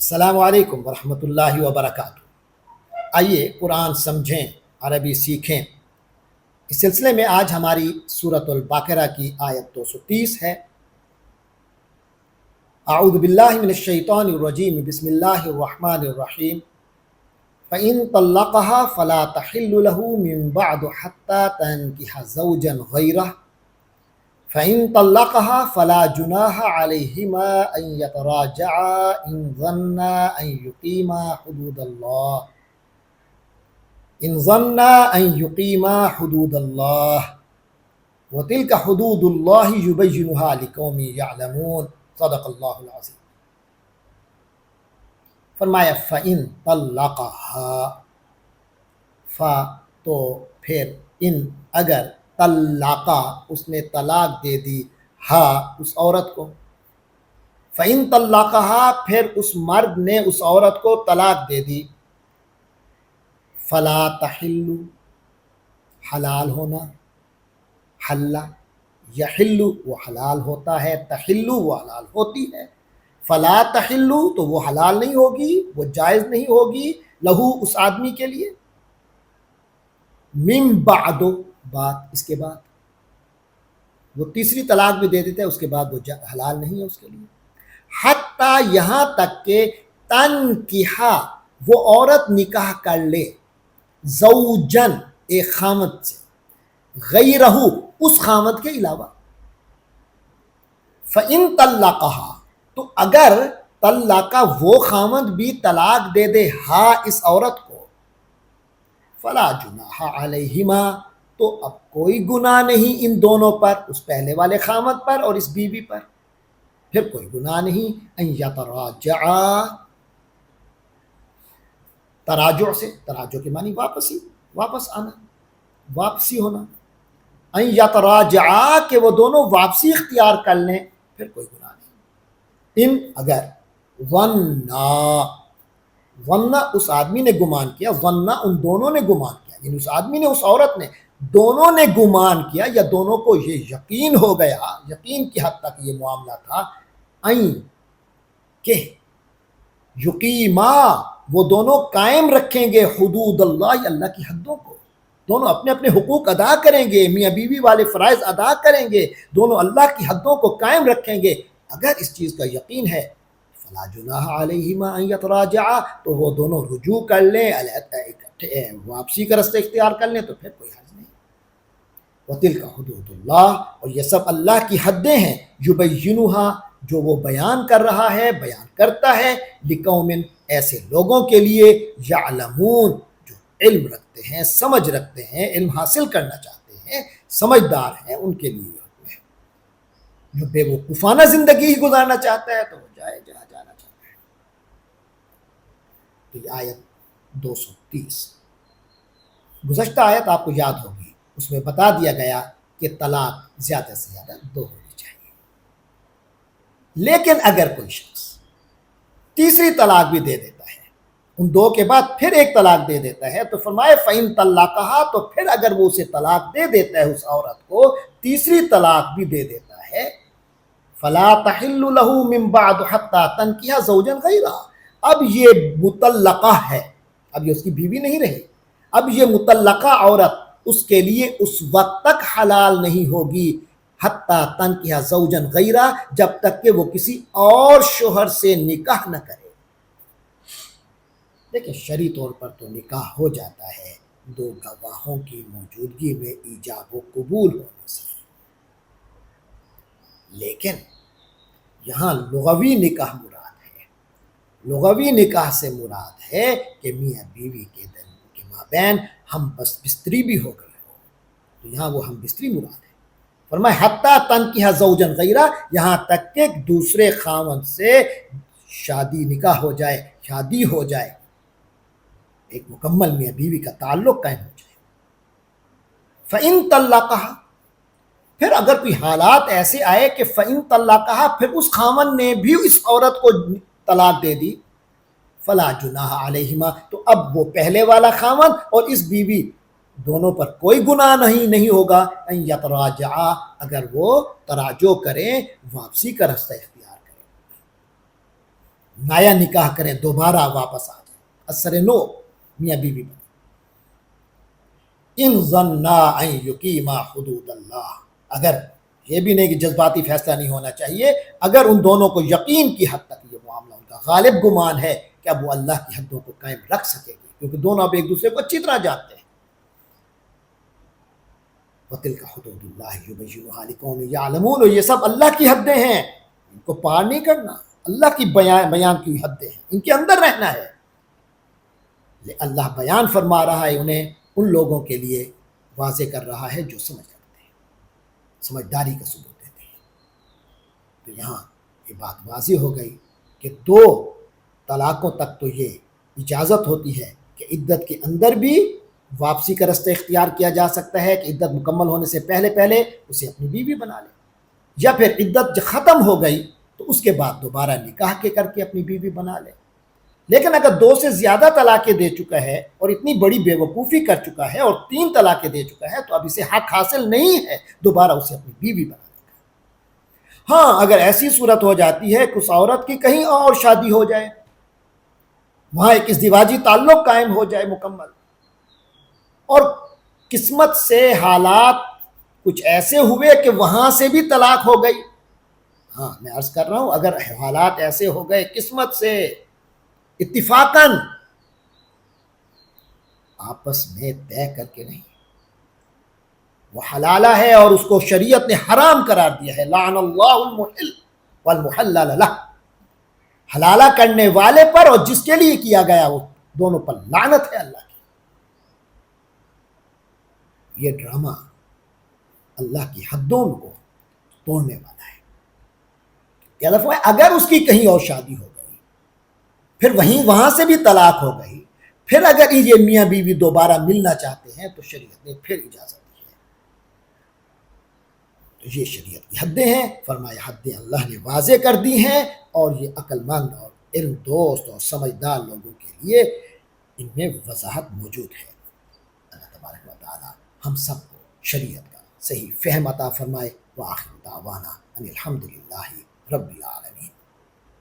السلام علیکم ورحمۃ اللہ وبرکاتہ۔ آئیے قرآن سمجھیں، عربی سیکھیں۔ اس سلسلے میں آج ہماری سورۃ البقرہ کی آیت 230 ہے۔ اعوذ باللہ من الشیطان الرجیم، بسم اللہ الرحمن الرحیم۔ فَإِن طَلَّقَهَا فَلَا تَحِلُّ لَهُ مِن بَعْدُ حَتَّى تَنكِحَ زَوْجًا غَيْرَهُ فَإِن طَلَّقَهَا فَلَا جُنَاحَ عَلَيْهِمَا أَن يَتَرَاجَعَا إِن ظَنَّا أَن يُقِيمَا حُدُودَ اللَّهِ وَتِلْكَ حُدُودُ اللَّهِ يُبَيِّنُهَا لِقَوْمٍ يَعْلَمُونَ۔ صدق اللہ العظیم۔ فرمایا فَإِن طَلَّقَهَا، تو پھر، ان اگر، طلقا اس نے طلاق دے دی، ہا اس عورت کو، فَإِن طَلَّقَهَا پھر اس مرد نے اس عورت کو طلاق دے دی، فَلَا تَحِلُّ حلال ہونا، حلّ یحل وہ حلال ہوتا ہے، تحل وہ حلال ہوتی ہے، فَلَا تَحِلُّ تو وہ حلال نہیں ہوگی، وہ جائز نہیں ہوگی، لہو اس آدمی کے لیے، من بعد بات اس کے بعد، وہ تیسری طلاق بھی دے دیتا ہے، اس کے بعد وہ حلال نہیں ہے اس کے لیے، حتیٰ یہاں تک کہ تنکحا وہ عورت نکاح کر لے، زوجن ایک خامد سے، غیرہ اس خامد کے علاوہ، فَإِن طَلَّقَهَا تو اگر طلقہ وہ خامد بھی طلاق دے دے ہاں اس عورت کو، فَلَا جُنَاحَ عَلَيْهِمَا تو اب کوئی گناہ نہیں ان دونوں پر، اس پہلے والے خامد پر اور اس بیوی پر، پھر کوئی گناہ نہیں، ان یتراجعا، تراجع سے، تراجع کے معنی واپسی، واپس آنا، واپسی ہونا، ان یتراجعا کہ وہ دونوں واپسی اختیار کر لیں، پھر کوئی گناہ نہیں، ان اگر، ظنّا اس آدمی نے گمان کیا، ظنّا ان دونوں نے گمان کیا، یعنی اس آدمی نے، اس عورت نے، دونوں نے گمان کیا، یا دونوں کو یہ یقین ہو گیا، یقین کی حد تک یہ معاملہ تھا، کہ یقیما وہ دونوں قائم رکھیں گے، حدود اللہ اللہ کی حدوں کو، دونوں اپنے اپنے حقوق ادا کریں گے، میاں بیوی والے فرائض ادا کریں گے، دونوں اللہ کی حدوں کو قائم رکھیں گے، اگر اس چیز کا یقین ہے، فلا جناح علیہما ان یتراجعا تو وہ دونوں رجوع کر لیں، واپسی کا رستہ اختیار کر لیں، تو پھر کوئی حرج نہیں۔ وَتِلْكَ حُدُودُ اللَّهِ اور یہ سب اللہ کی حدیں ہیں، یُبَيِّنُهَا جو وہ بیان کر رہا ہے، بیان کرتا ہے، لِقَوْمٍ ایسے لوگوں کے لیے، یعلمون جو علم رکھتے ہیں، سمجھ رکھتے ہیں، علم حاصل کرنا چاہتے ہیں، سمجھدار ہیں، ان کے لیے حکم ہے۔ جو بے وقوفانہ زندگی ہی گزارنا چاہتا ہے تو وہ جائے جہاں جانا چاہتا ہے۔ تو یہ آیت 230 گزشتہ آیت آپ کو یاد ہوگی، اس میں بتا دیا گیا کہ طلاق زیادہ سے زیادہ 2 ہونی چاہیے، لیکن اگر کوئی شخص تیسری طلاق بھی دے دیتا ہے، ان 2 کے بعد پھر ایک طلاق دے دیتا ہے، تو فرمائے فَإِن طَلَّقَهَا تو پھر اگر وہ اسے طلاق دے دیتا ہے، اس عورت کو تیسری طلاق بھی دے دیتا ہے، فَلَا تَحِلُّ لَهُ مِن بَعْدُ حَتَّى تَنكِحَ زَوْجًا غَيْرَهُ اب یہ مطلقہ ہے، اب یہ اس کی بیوی نہیں رہی، اب یہ مطلقہ عورت اس کے لیے اس وقت تک حلال نہیں ہوگی، حتیٰ تنکحَ زوجًا غیرہ جب تک کہ وہ کسی اور شوہر سے نکاح نہ کرے۔ دیکھیں شرعی طور پر تو نکاح ہو جاتا ہے 2 گواہوں کی موجودگی میں، ایجاب و قبول ہونے سے، لیکن یہاں لغوی نکاح مراد ہے، لغوی نکاح سے مراد ہے کہ میاں بیوی کے مابین ہم بس بستری بھی ہو گئی ہو، تو یہاں وہ ہم بستری مراد ہے۔ فرمائے حتیٰ تنکحَ زوجًا غیرہ یہاں تک کہ دوسرے خاوند سے شادی نکاح ہو جائے، شادی ہو جائے، ایک مکمل میاں بیوی کا تعلق قائم ہو جائے۔ فَإِن طَلَّقَهَا پھر اگر کوئی حالات ایسے آئے کہ فَإِن طَلَّقَهَا پھر اس خاوند نے بھی اس عورت کو طلاق دے دی، فَلَا جُنَاحَ عَلَيْهِمَا تو اب وہ پہلے والا خاوند اور اس بیوی دونوں پر کوئی گناہ نہیں ہوگا، ان یتراجعا اگر وہ تراجع کریں، واپسی کا رستہ اختیار کریں۔ نایا نکاح کریں, دوبارہ واپس آ جائیں, اثر نو میاں بیوی بنے. ان ظنا ان یقیما حدود اللہ, اگر یہ بھی نہیں کہ جذباتی فیصلہ نہیں ہونا چاہیے, اگر ان دونوں کو یقین کی حد تک یہ معاملہ ان کا غالب گمان ہے کہ اب وہ اللہ کی حدوں کو قائم رکھ سکے گی, کیونکہ دونوں اب ایک دوسرے کو اچھی طرح جانتے ہیں. وَتِلْكَ حُدُودُ اللَّهِ يُبَيِّنُهَا لِقَوْمٍ يَعْلَمُونَ, اور یہ سب اللہ کی حدیں ہیں, ان کو پار نہیں کرنا, اللہ کی بیان کی حدیں ہیں, ان کے اندر رہنا ہے. اللہ بیان فرما رہا ہے انہیں, ان لوگوں کے لیے واضح کر رہا ہے جو سمجھ رکھتے ہیں, سمجھداری کا ثبوت دیتے ہیں. تو یہاں یہ بات واضح ہو گئی کہ 2 طلاقوں تک تو یہ اجازت ہوتی ہے کہ عدت کے اندر بھی واپسی کا رستہ اختیار کیا جا سکتا ہے, کہ عدت مکمل ہونے سے پہلے پہلے اسے اپنی بیوی بنا لے, یا پھر عدت جب ختم ہو گئی تو اس کے بعد دوبارہ نکاح کے کر کے اپنی بیوی بنا لے. لیکن اگر 2 سے زیادہ طلاقیں دے چکا ہے اور اتنی بڑی بے وقوفی کر چکا ہے اور 3 طلاقیں دے چکا ہے, تو اب اسے حق حاصل نہیں ہے دوبارہ اسے اپنی بیوی بنانے کا. ہاں, اگر ایسی صورت ہو جاتی ہے کہ اس عورت کی کہیں اور شادی ہو جائے, وہاں ایک ازدواجی تعلق قائم ہو جائے مکمل, اور قسمت سے حالات کچھ ایسے ہوئے کہ وہاں سے بھی طلاق ہو گئی. ہاں, میں عرض کر رہا ہوں, اگر حالات ایسے ہو گئے قسمت سے اتفاقاً, آپس میں طے کر کے نہیں, وہ حلالہ ہے اور اس کو شریعت نے حرام قرار دیا ہے, لعن اللہ المحل والمحلل لہ, حلالہ کرنے والے پر اور جس کے لیے کیا گیا وہ دونوں پر لعنت ہے اللہ کی. یہ ڈرامہ اللہ کی حدوں کو توڑنے والا ہے. کیا دفعہ اگر اس کی کہیں اور شادی ہو گئی, پھر وہاں سے بھی طلاق ہو گئی, پھر اگر یہ میاں بیوی دوبارہ ملنا چاہتے ہیں تو شریعت نے پھر اجازت دی ہے. تو یہ شریعت کی حدیں ہیں, فرمایا حدیں اللہ نے واضح کر دی ہیں, اور یہ عقل مند اور علم دوست اور سمجھدار لوگوں کے لیے ان میں وضاحت موجود ہے. اللہ تبارک و تعالی ہم سب کو شریعت کا صحیح فہم عطا فرمائے. وآخر دعوانا ان الحمد للہ رب العالمین.